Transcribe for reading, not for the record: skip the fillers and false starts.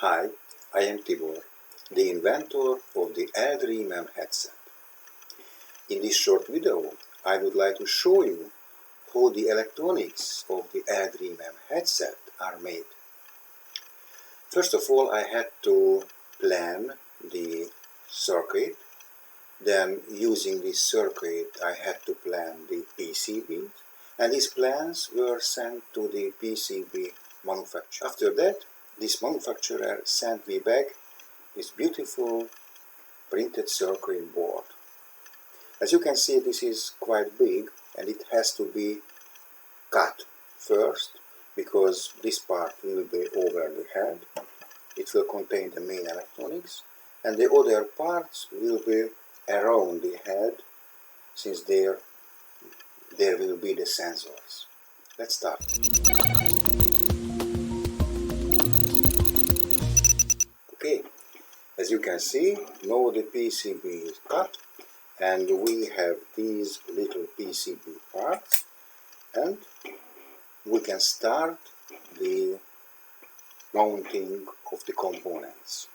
Hi, I am Tibor, the inventor of the LdreamM headset. In this short video, I would like to show you how the electronics of the LdreamM headset are made. First of all, I had to plan the circuit. Then, using this circuit, I had to plan the PCB, and these plans were sent to the PCB manufacturer. After that, this manufacturer sent me back this beautiful printed circuit board. As you can see, this is quite big and it has to be cut first, because this part will be over the head. It will contain the main electronics, and the other parts will be around the head, since there will be the sensors. Let's start. Okay, as you can see, now the PCB is cut, and we have these little PCB parts, and we can start the mounting of the components.